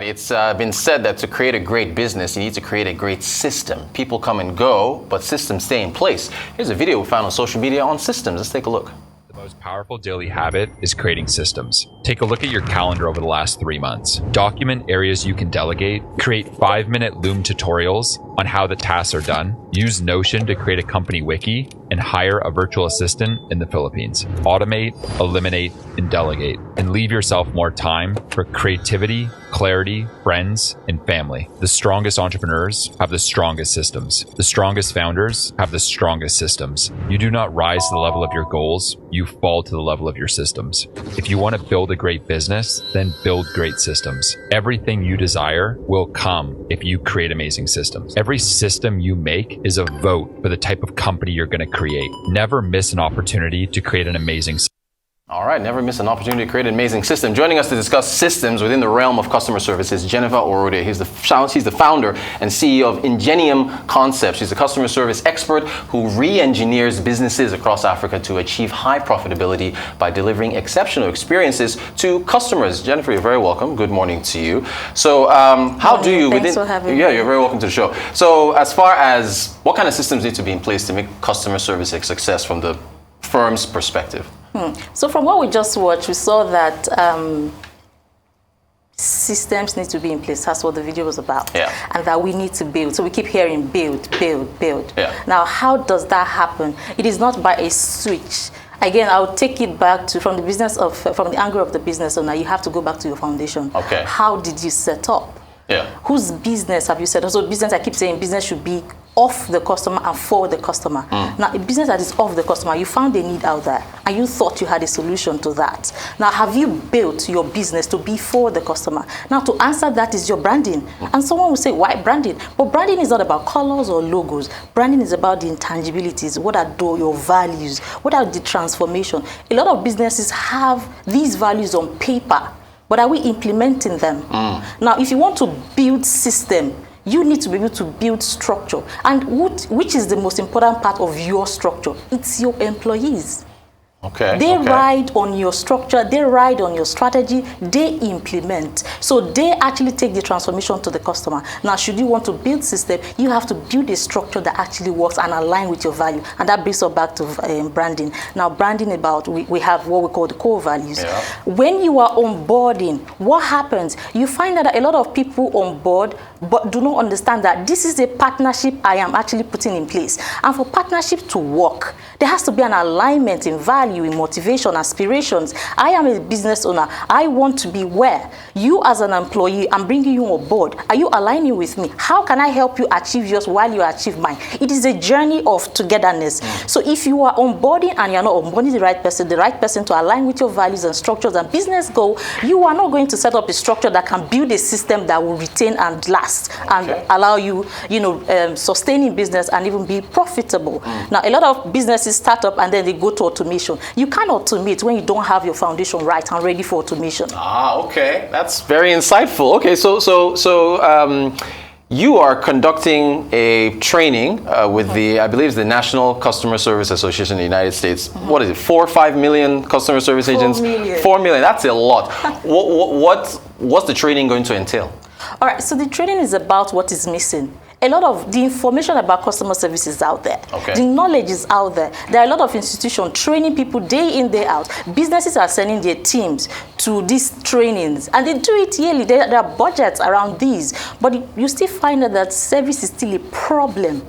It's been said that to create a great business, you need to create a great system. People come and go, but systems stay in place. Here's a video we found on social media on systems. Let's take a look. The most powerful daily habit is creating systems. Take a look at your calendar over the last 3 months. Document areas you can delegate. Create 5-minute Loom tutorials on how the tasks are done. Use Notion to create a company wiki and hire a virtual assistant in the Philippines. Automate, eliminate, and delegate. And leave yourself more time for creativity, clarity, friends, and family. The strongest entrepreneurs have the strongest systems. The strongest founders have the strongest systems. You do not rise to the level of your goals, you fall to the level of your systems. If you want to build a great business, then build great systems. Everything you desire will come if you create amazing systems. Every system you make is a vote for the type of company you're going to create. Never miss an opportunity to create an amazing system. All right, never miss an opportunity to create an amazing system. Joining us to discuss systems within the realm of customer service is Jennifer Orode. She's the founder and CEO of Ingenium Concepts. She's a customer service expert who re-engineers businesses across Africa to achieve high profitability by delivering exceptional experiences to customers. Jennifer, you're very welcome. Good morning to you. So, how do you... Thanks for having me. Yeah, you're very welcome to the show. So, as far as what kind of systems need to be in place to make customer service a success from the firm's perspective? So from what we just watched, we saw that systems need to be in place. That's what the video was about. Yeah. And that we need to build. So we keep hearing build, build, build. Yeah. Now, how does that happen? It is not by a switch. Again, I'll take it back to from the angle of the business owner. You have to go back to your foundation. Okay. How did you set up? Yeah. Whose business have you set up? So business, I keep saying business should be off the customer and for the customer. Now, a business that is off the customer, you found a need out there and you thought you had a solution to that. Now, have you built your business to be for the customer? Now, to answer that is your branding. And someone will say, why branding? But branding is not about colors or logos. Branding is about the intangibilities. What are your values? What are the transformation? A lot of businesses have these values on paper, but are we implementing them? Now, if you want to build system, you need to be able to build structure. And which is the most important part of your structure? It's your employees. Okay. They ride on your structure, they ride on your strategy, they implement. So they actually take the transformation to the customer. Now, should you want to build system, you have to build a structure that actually works and align with your value. And that brings us back to branding. Now, branding about, we have what we call the core values. Yeah. When you are onboarding, what happens? You find that a lot of people on board but do not understand that this is a partnership I am actually putting in place. And for partnership to work, there has to be an alignment in value, in motivation, aspirations. I am a business owner. I want to be where you as an employee, I'm bringing you on board. Are you aligning with me? How can I help you achieve yours while you achieve mine? It is a journey of togetherness. So if you are onboarding and you're not onboarding the right person to align with your values and structures and business goal, you are not going to set up a structure that can build a system that will retain and last and allow you, sustaining business and even be profitable. Now, a lot of businesses start up and then they go to automation. You can't automate when you don't have your foundation right and ready for automation. Okay. That's very insightful. Okay, so you are conducting a training with I believe it's the National Customer Service Association in the United States. What is it, 4 or 5 million customer service agents? 4 million. 4 million, that's a lot. What's the training going to entail? All right, so the training is about what is missing. A lot of the information about customer service is out there. Okay. The knowledge is out there. There are a lot of institutions training people day in, day out. Businesses are sending their teams to these trainings, and they do it yearly. There are budgets around these, but you still find that service is still a problem.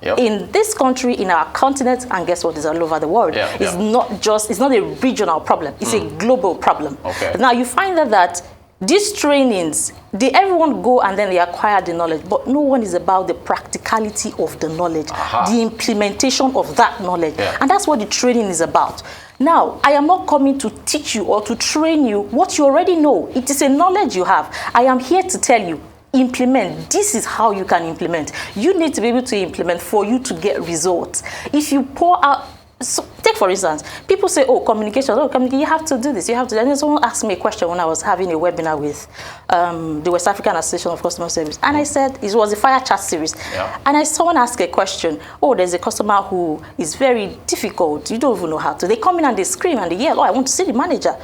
In this country, in our continent, and guess what, is all over the world. It's not a regional problem, it's a global problem. Okay. Now you find that these trainings, everyone go and then they acquire the knowledge, but no one is about the practicality of the knowledge, the implementation of that knowledge. And that's what the training is about. Now, I am not coming to teach you or to train you what you already know. It is a knowledge you have. I am here to tell you, implement. This is how you can implement. You need to be able to implement for you to get results. If you pour out, so take for instance, people say, communication, you have to do this, you have to. And then someone asked me a question when I was having a webinar with the West African Association of Customer Service. And I said, it was a fire chat series. And someone asked a question, there's a customer who is very difficult, you don't even know how to. They come in and they scream and they yell, I want to see the manager.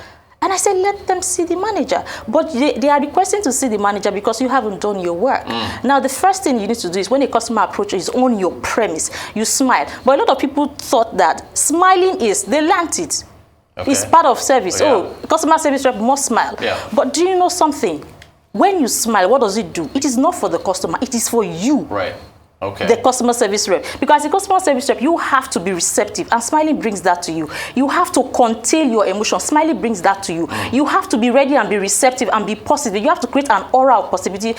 And I said, let them see the manager. But they are requesting to see the manager because you haven't done your work. Now, the first thing you need to do is when a customer approaches on your premise, you smile. But a lot of people thought that smiling they learnt it. Okay. It's part of service. Yeah. Customer service rep must smile. Yeah. But do you know something? When you smile, what does it do? It is not for the customer. It is for you. Right. Okay. The customer service rep. Because as a customer service rep, you have to be receptive, and smiling brings that to you. You have to contain your emotions. Smiling brings that to you. You have to be ready and be receptive and be positive. You have to create an aura of positivity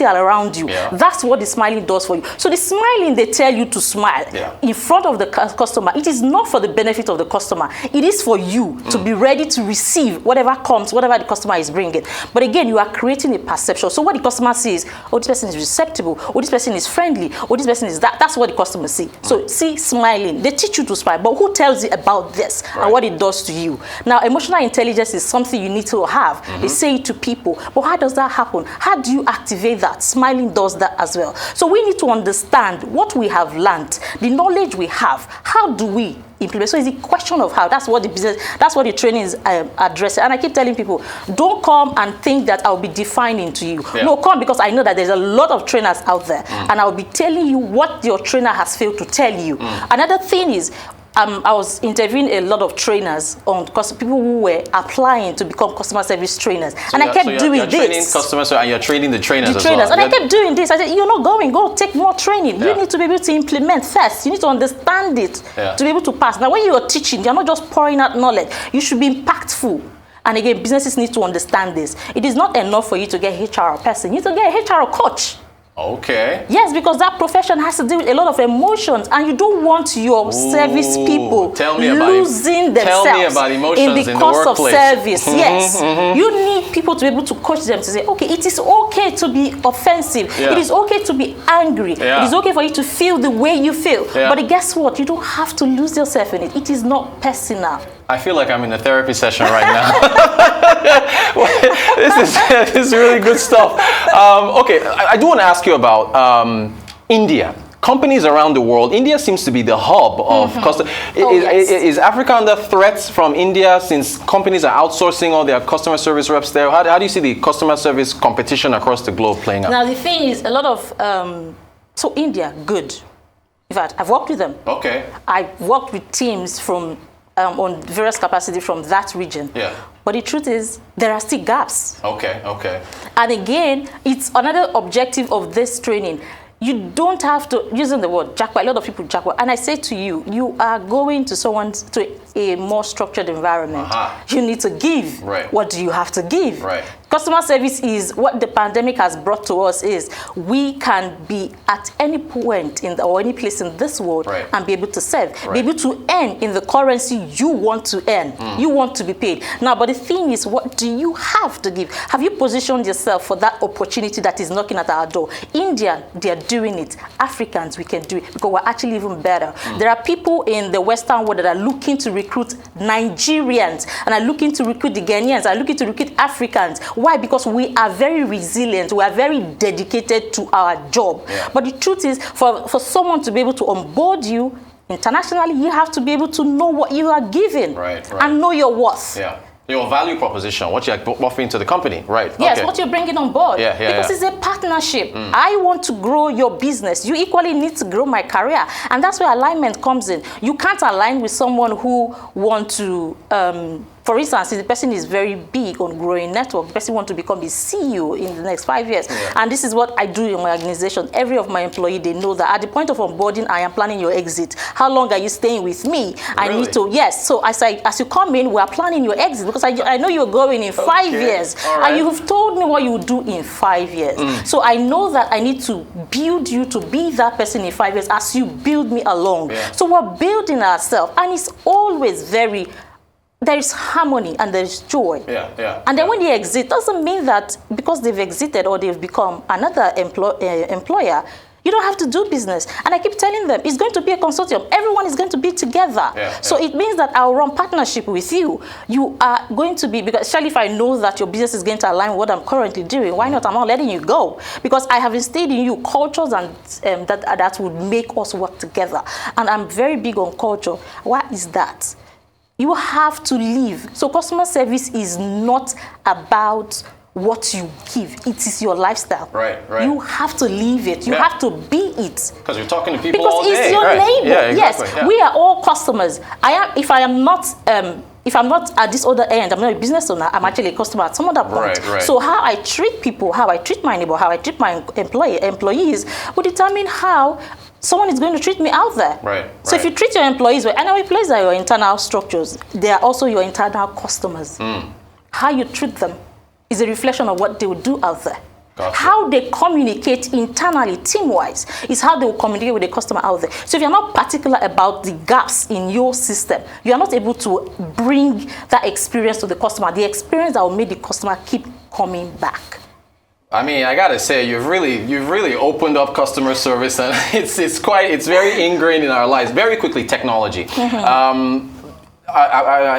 around you. Yeah. That's what the smiling does for you. So the smiling, they tell you to smile in front of the customer. It is not for the benefit of the customer. It is for you to be ready to receive whatever comes, whatever the customer is bringing. But again, you are creating a perception. So what the customer sees, oh, this person is receptible, oh, this person is friendly, or this person is that. That's what the customer see. So see, smiling. They teach you to smile, but who tells you about this and what it does to you? Now, emotional intelligence is something you need to have. They say it to people, but how does that happen? How do you activate that? Smiling does that as well. So we need to understand what we have learned, the knowledge we have. How do we implement? So it's a question of how. That's what the training is addressing. And I keep telling people, don't come and think that I'll be defining to you. No, come because I know that there's a lot of trainers out there, and I'll be telling you what your trainer has failed to tell you. Another thing is, I was interviewing a lot of trainers on people who were applying to become customer service trainers, and I kept doing you're training this. Customers, and you're training the trainers as well. And I kept doing this. I said, you're not going. Go take more training. You need to be able to implement first. You need to understand it to be able to pass. Now, when you are teaching, you're not just pouring out knowledge. You should be impactful. And again, businesses need to understand this. It is not enough for you to get a HR person. You need to get a HR coach. Okay. Yes, because that profession has to deal with a lot of emotions, and you don't want your service people losing themselves in the course of service. Yes. You need people to be able to coach them to say, okay, it is okay to be offensive. It is okay to be angry. It is okay for you to feel the way you feel. But guess what? You don't have to lose yourself in it. It is not personal. I feel like I'm in a therapy session right now. This is really good stuff. Okay, I do want to ask you about India. Companies around the world, India seems to be the hub of customer. Is Africa under threats from India since companies are outsourcing all their customer service reps there? How do you see the customer service competition across the globe playing out? Now, the thing is, a lot of, so India, good. In fact, I've worked with them. Okay. I've worked with teams from on various capacity from that region. Yeah. But the truth is, there are still gaps. Okay, okay. And again, it's another objective of this training. You don't have to, using the word jackpot, a lot of people jackpot. And I say to you, you are going to a more structured environment. You need to give. Right. What do you have to give? Right. Customer service is what the pandemic has brought to us is we can be at any point or any place in this world and be able to serve, be able to earn in the currency you want to earn, you want to be paid. Now, but the thing is, what do you have to give? Have you positioned yourself for that opportunity that is knocking at our door? India, they are doing it. Africans, we can do it because we're actually even better. There are people in the Western world that are looking to recruit Nigerians and are looking to recruit the Ghanaians, are looking to recruit Africans. Why? Because we are very resilient. We are very dedicated to our job. Yeah. But the truth is, for someone to be able to onboard you internationally, you have to be able to know what you are giving and know your worth. Yeah. Your value proposition, what you're offering to the company, right? Yes, what you're bringing on board. Because it's a partnership. I want to grow your business. You equally need to grow my career. And that's where alignment comes in. You can't align with someone who wants to, for instance, if the person is very big on growing network, the person wants to become the CEO in the next 5 years. Yeah. And this is what I do in my organization. Every of my employees, they know that at the point of onboarding, I am planning your exit. How long are you staying with me? Really? I need to, yes. So as you come in, we are planning your exit because I know you're going in 5 years. And you have told me what you would do in 5 years. So I know that I need to build you to be that person in 5 years as you build me along. Yeah. So we're building ourselves. And it's always there is harmony and there is joy. And then when they exit, doesn't mean that because they've exited or they've become another employer, you don't have to do business. And I keep telling them, it's going to be a consortium. Everyone is going to be together. So it means that I'll run partnership with you. You are going to be, because especially if I know that your business is going to align with what I'm currently doing, why not? I'm not letting you go. Because I have instilled in you cultures and that would make us work together. And I'm very big on culture. Why is that? You have to live. So customer service is not about what you give. It is your lifestyle. Right. You have to live it. You have to be it. Because you're talking to people because all day. It's your neighbor. Yeah, exactly. Yes, we are all customers. If I'm not at this other end, I'm not a business owner, I'm actually a customer at some other point. Right. So how I treat people, how I treat my neighbor, how I treat my employees will determine how someone is going to treat me out there. Right. So if you treat your employees well, and our employees are your internal structures, they are also your internal customers. How you treat them is a reflection of what they will do out there. Gotcha. How they communicate internally, team-wise, is how they will communicate with the customer out there. So if you're not particular about the gaps in your system, you are not able to bring that experience to the customer, the experience that will make the customer keep coming back. I mean, I gotta say, you've really opened up customer service, and it's very ingrained in our lives. Very quickly, technology. I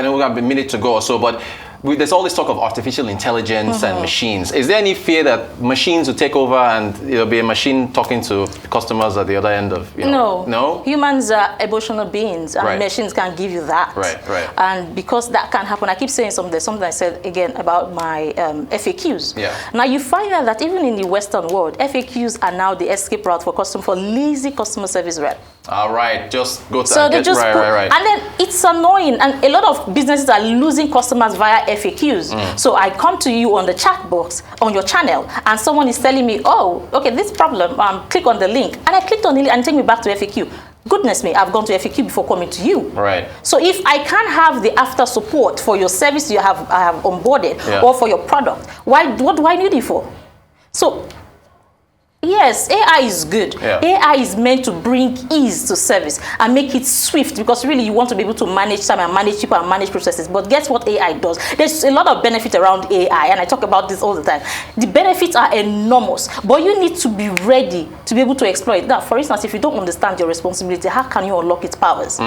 know we have a minute to go or so, but there's all this talk of artificial intelligence and machines. Is there any fear that machines will take over and it'll be a machine talking to customers at the other end of, No? Humans are emotional beings, and Right. machines can give you that. Right. And because that can happen, I keep saying something I said again about my FAQs. Yeah. Now you find out that even in the Western world, FAQs are now the escape route for lazy customer service rep. All right, just go to So they just right. And then it's annoying, and a lot of businesses are losing customers via FAQs. So I come to you on the chat box on your channel, and someone is telling me, oh, okay, this problem, click on the link, and I clicked on the link and take me back to FAQ. Goodness me, I've gone to FAQ before coming to you. Right. So if I can't have the after support for your service I have onboarded, or for your product, what do I need it for? So yes, AI is good. Yeah. AI is meant to bring ease to service and make it swift, because really you want to be able to manage time and manage people and manage processes. But guess what AI does? There's a lot of benefit around AI, and I talk about this all the time. The benefits are enormous, but you need to be ready to be able to exploit that. For instance, if you don't understand your responsibility, how can you unlock its powers?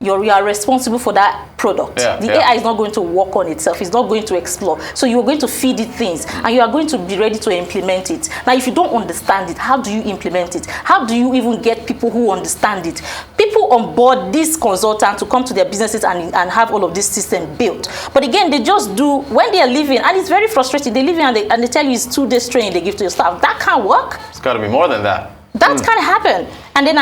You are responsible for that product. The AI is not going to work on itself. It's not going to explore. So you're going to feed it things, and you are going to be ready to implement it. Now, if you don't understand it, how do you implement it? How do you even get people who understand it? People on board this consultant to come to their businesses and have all of this system built. But again, they just do, when they are leaving, and it's very frustrating, they leave and they tell you it's 2 days training they give to your staff. That can't work. It's got to be more than that. That can't happen. And then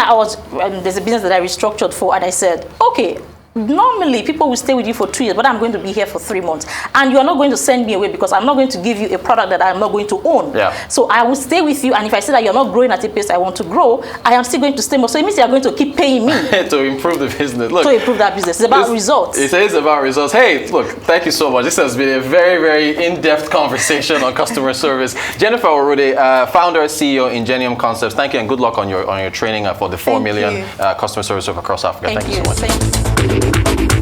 there's a business that I restructured for, and I said, okay, normally people will stay with you for 2 years, but I'm going to be here for 3 months. And you are not going to send me away, because I'm not going to give you a product that I'm not going to own. So I will stay with you, and if I say that you're not growing at a pace I want to grow, I am still going to stay more. So it means you're going to keep paying me. To improve the business. Look, to improve that business. It's about results. It is about results. Hey, look, thank you so much. This has been a very, very in-depth conversation on customer service. Jennifer Orode, founder, CEO of Ingenium Concepts. Thank you, and good luck on your training for the 4 million customer service across Africa. Thank you so much. Thank you.